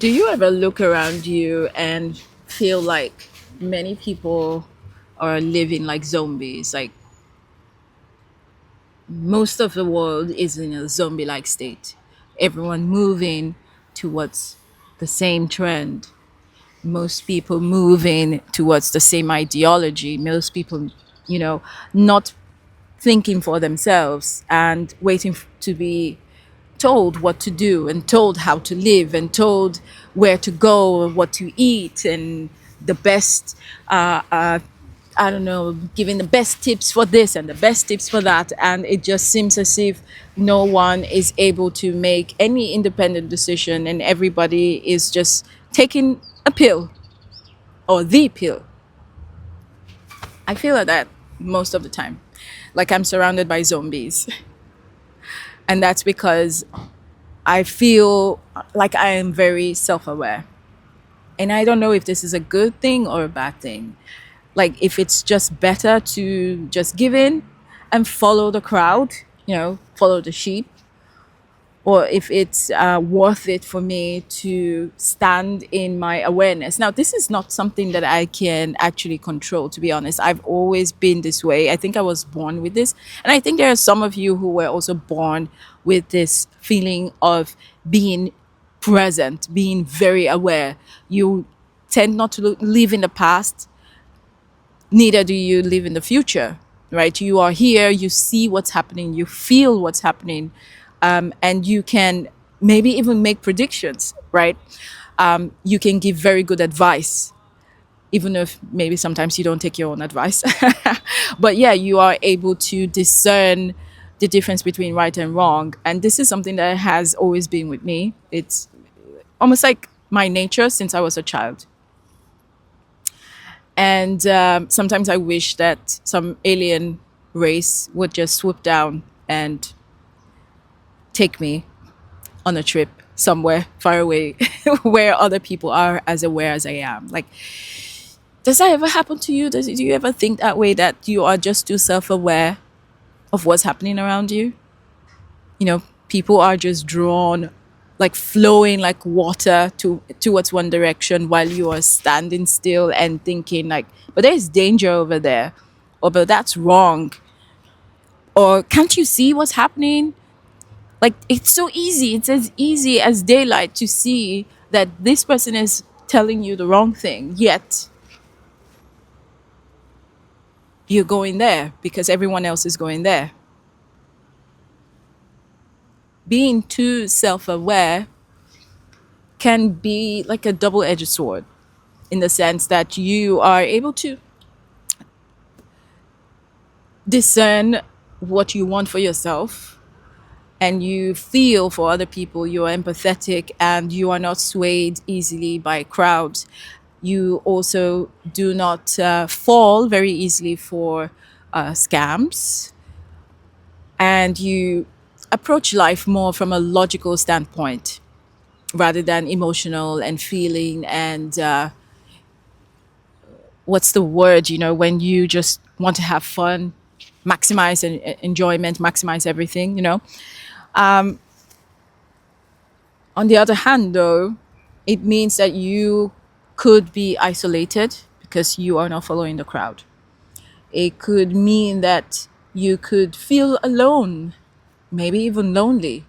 Do you ever look around you and feel like many people are living like zombies? Like most of the world is in a zombie like state. Everyone moving towards the same trend. Most people moving towards the same ideology. Most people, you know, not thinking for themselves and waiting to be told what to do and told how to live and told where to go, what to eat, and the best, I don't know, giving the best tips for this and the best tips for that. And it just seems as if no one is able to make any independent decision and everybody is just taking a pill or the pill. I feel like that most of the time. Like I'm surrounded by zombies. And that's because I feel like I am very self aware. And I don't know if this is a good thing or a bad thing. Like, if it's just better to just give in and follow the crowd, follow the sheep, or if it's worth it for me to stand in my awareness. Now, this is not something that I can actually control, to be honest. I've always been this way. I think I was born with this. And I think there are some of you who were also born with this feeling of being present, being very aware. You tend not to live in the past, neither do you live in the future, right? You are here, you see what's happening, you feel what's happening, and you can maybe even make predictions, right? You can give very good advice, even if maybe sometimes you don't take your own advice. But yeah, you are able to discern the difference between right and wrong. And this is something that has always been with me. It's almost like my nature since I was a child. And sometimes I wish that some alien race would just swoop down and take me on a trip somewhere far away where other people are as aware as I am. Like, does that ever happen to you? Do you ever think that way, that you are just too self aware of what's happening around you? People are just drawn, like flowing like water towards one direction while you are standing still and thinking like, but there's danger over there, or but that's wrong, or can't you see what's happening? Like, it's so easy. It's as easy as daylight to see that this person is telling you the wrong thing, yet you're going there because everyone else is going there. Being too self-aware can be like a double-edged sword, in the sense that you are able to discern what you want for yourself and you feel for other people. You are empathetic and you are not swayed easily by crowds. You also do not fall very easily for scams, and you approach life more from a logical standpoint rather than emotional and feeling and what's the word, when you just want to have fun, maximize enjoyment, maximize everything. On the other hand, though, it means that you could be isolated because you are not following the crowd. It could mean that you could feel alone, maybe even lonely,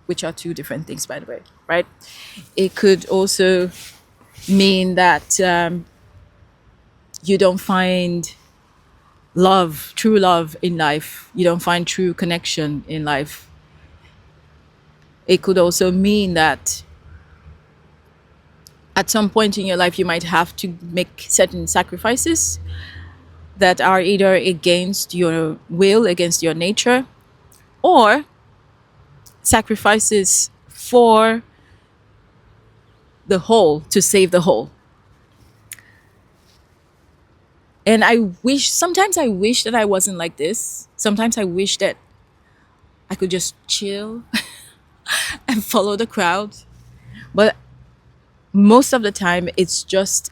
which are two different things, by the way, right? It could also mean that you don't find love, true love in life. You don't find true connection in life. It could also mean that at some point in your life, you might have to make certain sacrifices that are either against your will, against your nature, or sacrifices for the whole, to save the whole. And sometimes I wish that I wasn't like this. Sometimes I wish that I could just chill and follow the crowd. But most of the time, it's just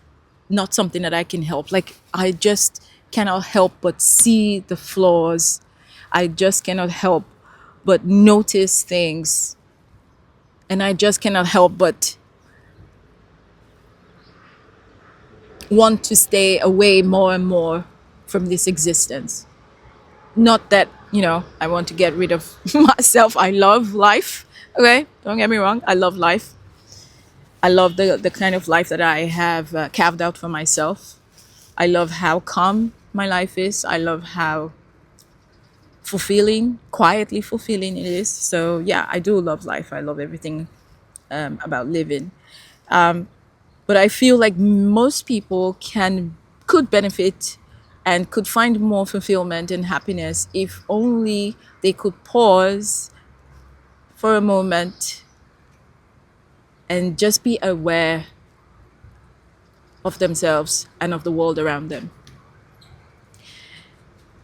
not something that I can help. Like, I just cannot help but see the flaws. I just cannot help but notice things. And I just cannot help but want to stay away more and more from this existence. Not that, I want to get rid of myself. I love life. Okay, don't get me wrong. I love life. I love the kind of life that I have carved out for myself. I love how calm my life is. I love how fulfilling, quietly fulfilling it is. So yeah, I do love life. I love everything about living. But I feel like most people could benefit and could find more fulfillment and happiness if only they could pause for a moment and just be aware of themselves and of the world around them.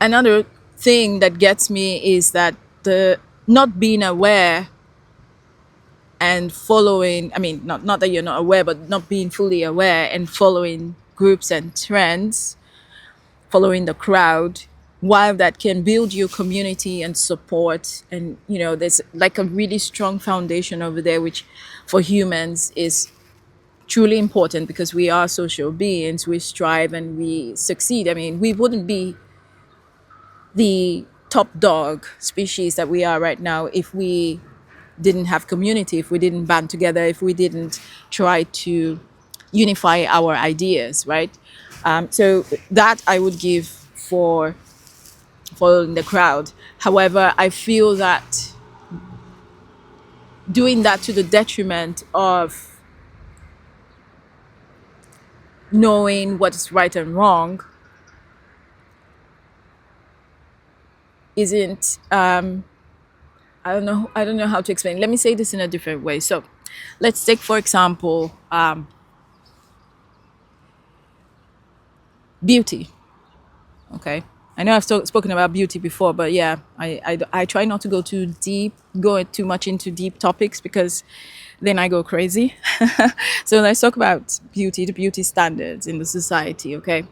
Another thing that gets me is that the not being aware and following, I mean, not that you're not aware, but not being fully aware and following groups and trends, following the crowd, while that can build your community and support, and there's like a really strong foundation over there, which for humans is truly important because we are social beings. We strive and we succeed. I mean, we wouldn't be the top dog species that we are right now if we didn't have community, if we didn't band together, if we didn't try to unify our ideas, right? So that I would give for following the crowd. However, I feel that doing that to the detriment of knowing what's right and wrong isn't I don't know how to explain. Let me say this in a different way. So let's take, for example, beauty. Okay, I know I've spoken about beauty before, but yeah, I try not to go too much into deep topics because then I go crazy. So let's talk about beauty, the beauty standards in the society. Okay,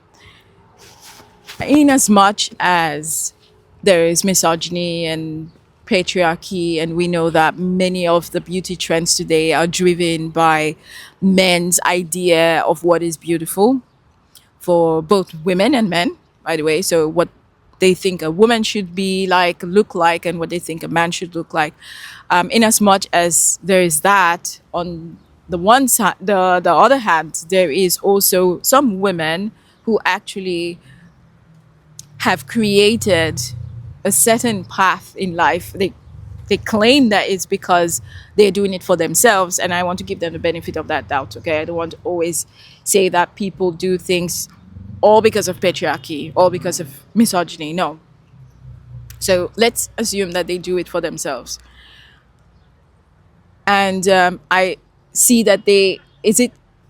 in as much as there is misogyny and patriarchy, and we know that many of the beauty trends today are driven by men's idea of what is beautiful for both women and men, by the way. So what they think a woman should be like, look like, and what they think a man should look like. In as much as there is that, on the one side, the other hand, there is also some women who actually have created a certain path in life. They claim that it's because they're doing it for themselves, and I want to give them the benefit of that doubt. Okay, I don't want to always say that people do things all because of patriarchy, all because of misogyny. No. So let's assume that they do it for themselves, and I see that is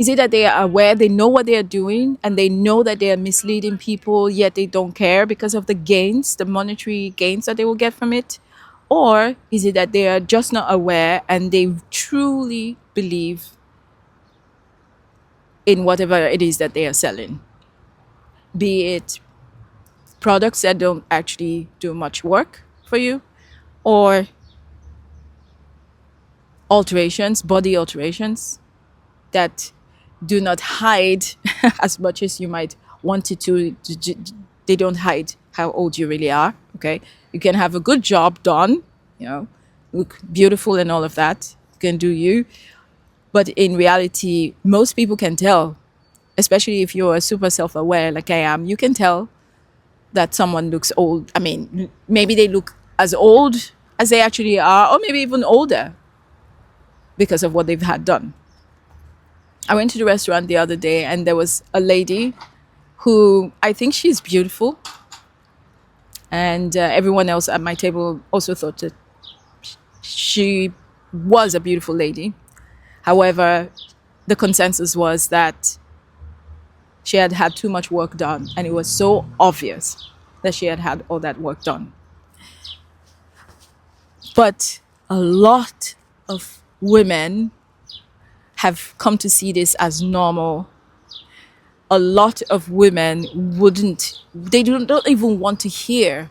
it that they are aware, they know what they are doing, and they know that they are misleading people, yet they don't care because of the monetary gains that they will get from it? Or is it that they are just not aware and they truly believe in whatever it is that they are selling? Be it products that don't actually do much work for you, or body alterations that do not hide as much as you might want it to. They don't hide how old you really are. Okay, you can have a good job done, look beautiful and all of that. You can do you, but in reality, most people can tell, especially if you're super self-aware like I am. You can tell that someone looks old. I mean, maybe they look as old as they actually are, or maybe even older because of what they've had done. I went to the restaurant the other day and there was a lady who, I think she's beautiful. And everyone else at my table also thought that she was a beautiful lady. However, the consensus was that she had had too much work done, and it was so obvious that she had had all that work done. But a lot of women have come to see this as normal. A lot of women they don't even want to hear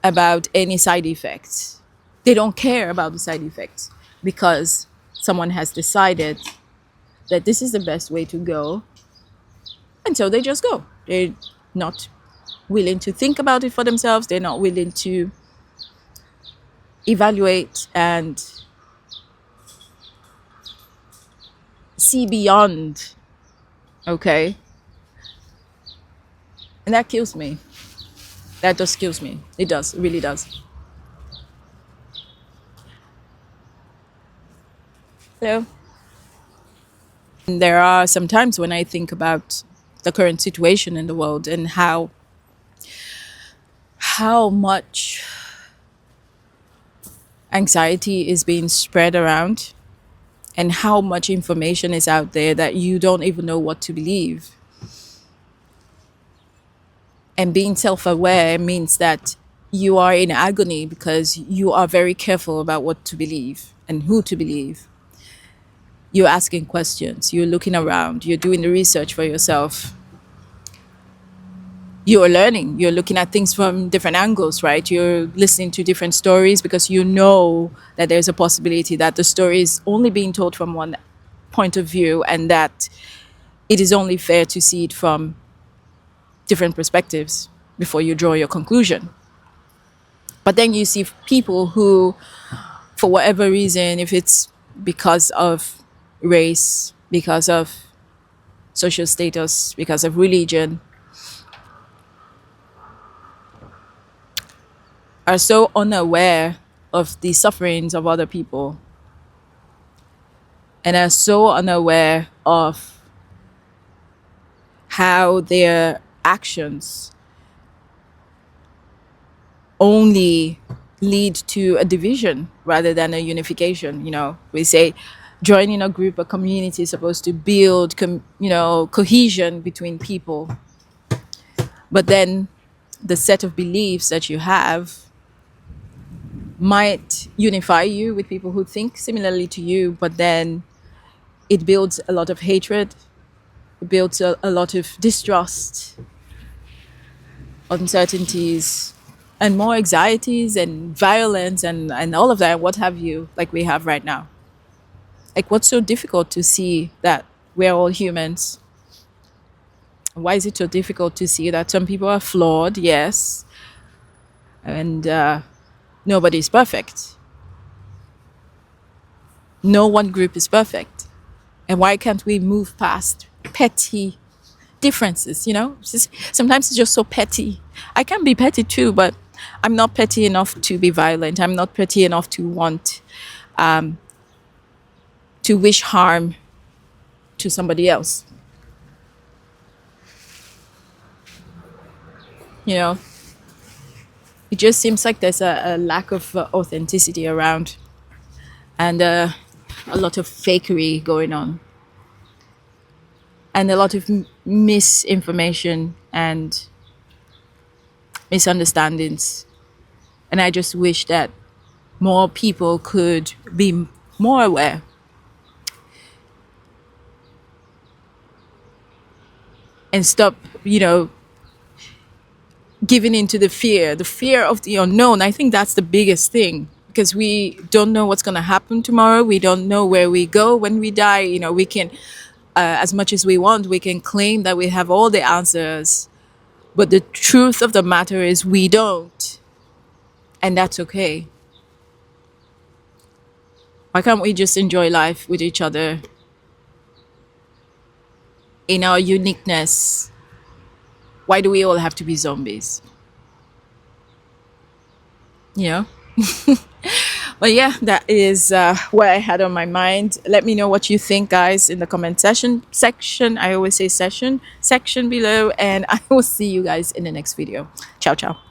about any side effects. They don't care about the side effects because someone has decided that this is the best way to go. And so they just go. They're not willing to think about it for themselves. They're not willing to evaluate and see beyond. Okay. And that kills me. That just kills me. It does. It really does. Hello. And there are some times when I think about the current situation in the world and how much anxiety is being spread around and how much information is out there that you don't even know what to believe. And being self-aware means that you are in agony because you are very careful about what to believe and who to believe. You're asking questions, you're looking around, you're doing the research for yourself. You're learning, you're looking at things from different angles, right? You're listening to different stories because you know that there's a possibility that the story is only being told from one point of view and that it is only fair to see it from different perspectives before you draw your conclusion. But then you see people who, for whatever reason, if it's because of race, because of social status, because of religion, are so unaware of the sufferings of other people and are so unaware of how their actions only lead to a division rather than a unification. You know, we say joining a group, a community is supposed to build, cohesion between people. But then the set of beliefs that you have might unify you with people who think similarly to you, but then it builds a lot of hatred, it builds a lot of distrust, uncertainties, and more anxieties and violence and all of that, what have you, like we have right now. Like, what's so difficult to see that we're all humans? Why is it so difficult to see that some people are flawed? Yes. And nobody's perfect. No one group is perfect. And why can't we move past petty differences? Sometimes it's just so petty. I can be petty too, but I'm not petty enough to be violent. I'm not petty enough to want to wish harm to somebody else. It just seems like there's a lack of authenticity around and a lot of fakery going on and a lot of misinformation and misunderstandings. And I just wish that more people could be more aware. And stop, giving into the fear of the unknown. I think that's the biggest thing because we don't know what's going to happen tomorrow. We don't know where we go when we die. We can, as much as we want, we can claim that we have all the answers. But the truth of the matter is we don't. And that's okay. Why can't we just enjoy life with each other in our uniqueness? Why do we all have to be zombies? But yeah, that is what I had on my mind. Let me know what you think, guys, in the comment section. I always say section below, and I will see you guys in the next video. Ciao, ciao.